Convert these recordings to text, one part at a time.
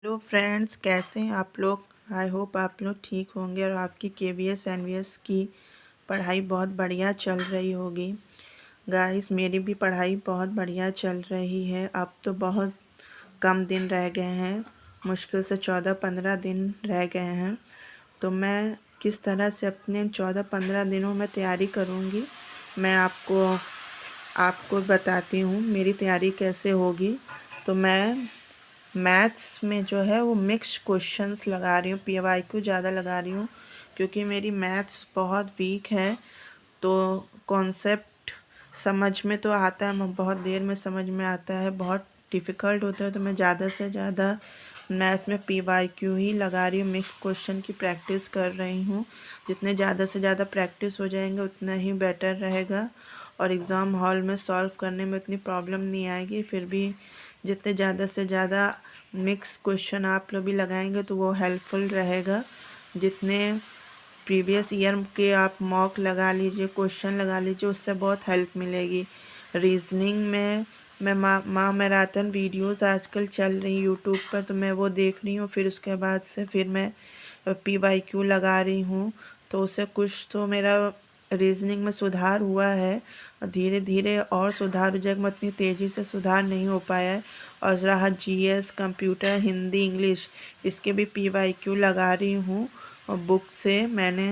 Hello friends, कैसे हैं आप लोग। आई होप आप लोग ठीक होंगे और आपकी केवीएस एनवीएस की पढ़ाई बहुत बढ़िया चल रही होगी। गाइस, मेरी भी पढ़ाई बहुत बढ़िया चल रही है। अब तो बहुत कम दिन रह गए हैं, मुश्किल से 14-15 दिन रह गए हैं। तो मैं किस तरह से अपने 14-15 दिनों में तैयारी करूँगी, मैं आपको आपको बताती हूँ मेरी तैयारी कैसे होगी। तो मैं मैथ्स में जो है वो मिक्स क्वेश्चंस लगा रही हूँ, पीवाईक्यू ज़्यादा लगा रही हूँ क्योंकि मेरी मैथ्स बहुत वीक है। तो कॉन्सेप्ट समझ में तो आता है, मैं बहुत देर में समझ में आता है, बहुत डिफ़िकल्ट होता है। तो मैं ज़्यादा से ज़्यादा मैथ्स में पीवाईक्यू ही लगा रही हूँ, मिक्स क्वेश्चन की प्रैक्टिस कर रही हूँ। जितने ज़्यादा से ज़्यादा प्रैक्टिस हो जाएंगे उतना ही बेटर रहेगा और एग्ज़ाम हॉल में सॉल्व करने में उतनी प्रॉब्लम नहीं आएगी। फिर भी जितने ज़्यादा से ज़्यादा मिक्स क्वेश्चन आप लोग भी लगाएंगे तो वो हेल्पफुल रहेगा। जितने प्रीवियस ईयर के आप मॉक लगा लीजिए, क्वेश्चन लगा लीजिए, उससे बहुत हेल्प मिलेगी। रीजनिंग में मैं माँ मैराथन वीडियोस आजकल चल रही यूट्यूब पर, तो मैं वो देख रही हूँ। फिर उसके बाद से फिर मैं पीवाईक्यू लगा रही हूँ, तो उससे कुछ तो मेरा रीजनिंग में सुधार हुआ है। धीरे धीरे और सुधार हो जाएगा, मैं इतनी तेज़ी से सुधार नहीं हो पाया है। और रहा जीएस, कंप्यूटर, हिंदी, इंग्लिश, इसके भी पीवाईक्यू लगा रही हूँ। और बुक से मैंने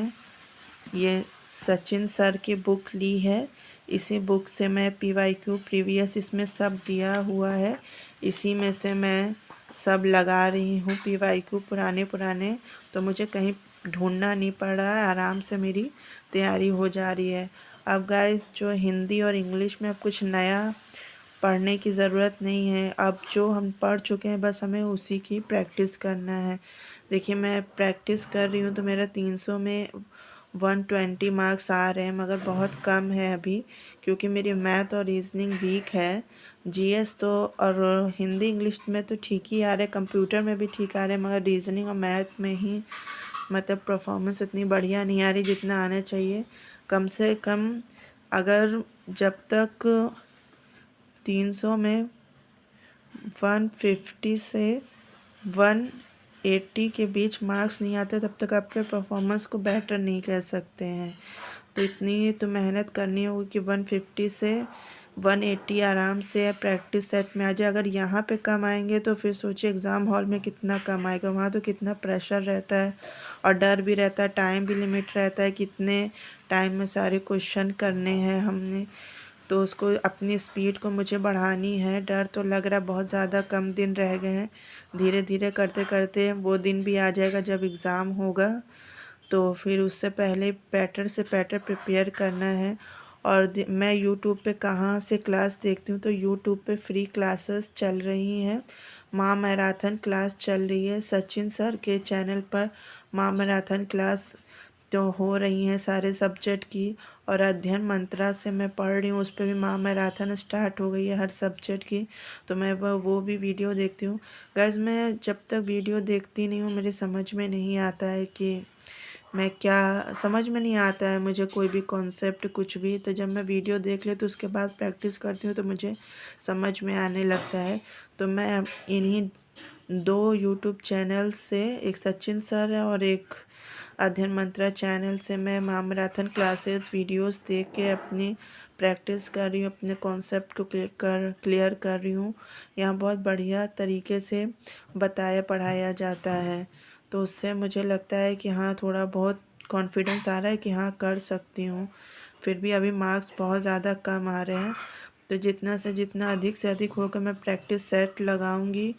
ये सचिन सर की बुक ली है, इसी बुक से मैं पीवाईक्यू प्रीवियस इसमें सब दिया हुआ है, इसी में से मैं सब लगा रही हूँ पीवाईक्यू पुराने पुराने। तो मुझे कहीं ढूंढना नहीं पड़ रहा है, आराम से मेरी तैयारी हो जा रही है। अब गाइस, जो हिंदी और इंग्लिश में अब कुछ नया पढ़ने की ज़रूरत नहीं है। अब जो हम पढ़ चुके हैं बस हमें उसी की प्रैक्टिस करना है। देखिए, मैं प्रैक्टिस कर रही हूँ तो मेरा 300 में 120 मार्क्स आ रहे हैं, मगर बहुत कम है अभी क्योंकि मेरी मैथ और रीजनिंग वीक है। जीएस तो और हिंदी इंग्लिश में तो ठीक ही आ रहे हैं, कंप्यूटर में भी ठीक आ रहे हैं, मगर रीजनिंग और मैथ में ही मतलब परफॉर्मेंस उतनी बढ़िया नहीं आ रही जितना आना चाहिए। कम से कम अगर जब तक 300 में 150 से 180 के बीच मार्क्स नहीं आते तब तक आपके परफॉर्मेंस को बेटर नहीं कह सकते हैं। तो इतनी तो मेहनत करनी होगी कि 150 से 180 आराम से प्रैक्टिस सेट में आ जाए। अगर यहाँ पे कम आएंगे तो फिर सोचिए एग्ज़ाम हॉल में कितना कम आएगा। वहाँ तो कितना प्रेशर रहता है और डर भी रहता है, टाइम भी लिमिट रहता है, कितने टाइम में सारे क्वेश्चन करने हैं हमने। तो उसको अपनी स्पीड को मुझे बढ़ानी है। डर तो लग रहा है बहुत ज़्यादा कम दिन रह गए हैं, धीरे धीरे करते करते वो दिन भी आ जाएगा जब एग्ज़ाम होगा। तो फिर उससे पहले बेटर से बेटर प्रिपेयर करना है। और मैं यूट्यूब पे कहाँ से क्लास देखती हूँ, तो यूट्यूब पे फ्री क्लासेस चल रही हैं। माँ मैराथन क्लास चल रही है सचिन सर के चैनल पर। माँ मैराथन क्लास तो हो रही हैं सारे सब्जेक्ट की। और अध्ययन मंत्रा से मैं पढ़ रही हूँ, उस पर भी माँ मैराथन स्टार्ट हो गई है हर सब्जेक्ट की। तो मैं वो भी वीडियो देखती हूँ। गाइस, मैं जब तक वीडियो देखती नहीं हूँ मेरे समझ में नहीं आता है कि मैं क्या, समझ में नहीं आता है मुझे कोई भी कॉन्सेप्ट कुछ भी। तो जब मैं वीडियो देख ले तो उसके बाद प्रैक्टिस करती हूँ तो मुझे समझ में आने लगता है। तो मैं इन्हीं दो यूट्यूब चैनल से, एक सचिन सर है और एक अध्ययन मंत्रा चैनल से, मैं माँ मैराथन क्लासेस वीडियोस देख के अपनी प्रैक्टिस कर रही हूँ, अपने कॉन्सेप्ट को क्लियर कर रही हूँ। यहाँ बहुत बढ़िया तरीके से बताया पढ़ाया जाता है। तो उससे मुझे लगता है कि हाँ, थोड़ा बहुत कॉन्फिडेंस आ रहा है कि हाँ, कर सकती हूँ। फिर भी अभी मार्क्स बहुत ज़्यादा कम आ रहे हैं। तो जितना से जितना अधिक से अधिक होकर मैं प्रैक्टिस सेट लगाऊंगी।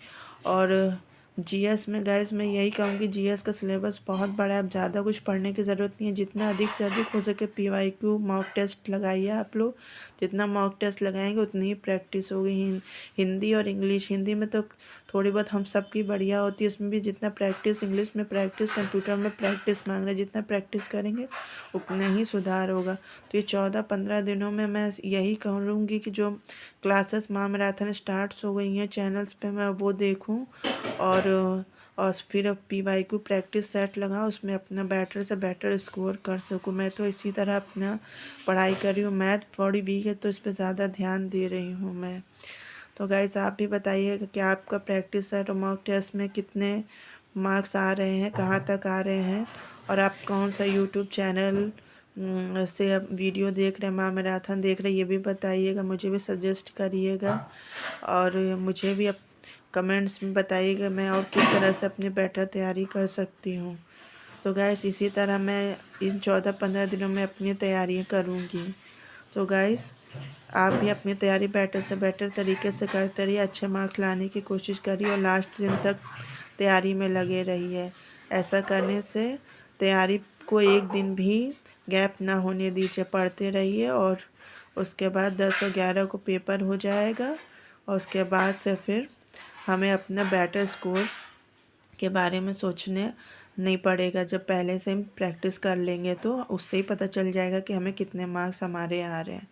और जीएस में गाइस मैं यही कहूँगी, जीएस का सिलेबस बहुत बड़ा है, अब ज़्यादा कुछ पढ़ने की ज़रूरत नहीं है। जितना अधिक से अधिक हो सके पीवाईक्यू मॉक टेस्ट लगाइए आप लोग। जितना मॉक टेस्ट लगाएंगे उतनी ही प्रैक्टिस होगी। हिंदी और इंग्लिश, हिंदी में तो थोड़ी बहुत हम सबकी बढ़िया होती है, उसमें भी जितना प्रैक्टिस, इंग्लिश में प्रैक्टिस, कंप्यूटर में प्रैक्टिस मांग रहे हैं, जितना प्रैक्टिस करेंगे उतना ही सुधार होगा। तो ये 14-15 दिनों में मैं यही कहूँगी कि जो क्लासेस माँ मैराथन स्टार्ट हो गई हैं चैनल्स पे, मैं वो देखूँ और फिर पीवाईक्यू प्रैक्टिस सेट लगा, उसमें अपना बेटर से बेटर स्कोर कर सकूँ। मैं तो इसी तरह अपना पढ़ाई कर रही हूँ। मैथ थोड़ी वीक है तो इस पर ज़्यादा ध्यान दे रही हूँ मैं। तो गाइस आप भी बताइएगा कि आपका प्रैक्टिस सेट और मॉक टेस्ट में कितने मार्क्स आ रहे हैं, कहाँ तक आ रहे हैं, और आप कौन सा यूट्यूब चैनल से अब वीडियो देख रहे हैं, माँ मैराथन देख रहे हैं, ये भी बताइएगा, मुझे भी सजेस्ट करिएगा। और मुझे भी अब कमेंट्स में बताइएगा मैं और किस तरह से अपनी बेटर तैयारी कर सकती हूँ। तो गाइस इसी तरह मैं इन 14-15 दिनों में अपनी तैयारियाँ करूँगी। तो गाइस आप भी अपनी तैयारी बेटर से बेटर तरीके से करते रहिए, अच्छे मार्क्स लाने की कोशिश करिए और लास्ट दिन तक तैयारी में लगे रहिए। ऐसा करने से तैयारी को एक दिन भी गैप ना होने दीजिए, पढ़ते रहिए और उसके बाद 10 और 11 को पेपर हो जाएगा और उसके बाद से फिर हमें अपना बेटर स्कोर के बारे में सोचने नहीं पड़ेगा। जब पहले से हम प्रैक्टिस कर लेंगे तो उससे ही पता चल जाएगा कि हमें कितने मार्क्स हमारे आ रहे हैं।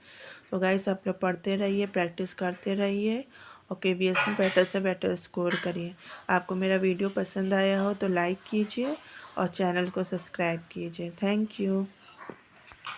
तो गाइस आप लोग पढ़ते रहिए, प्रैक्टिस करते रहिए और केवीएस में बेटर से बेटर स्कोर करिए। आपको मेरा वीडियो पसंद आया हो तो लाइक कीजिए और चैनल को सब्सक्राइब कीजिए। Thank you.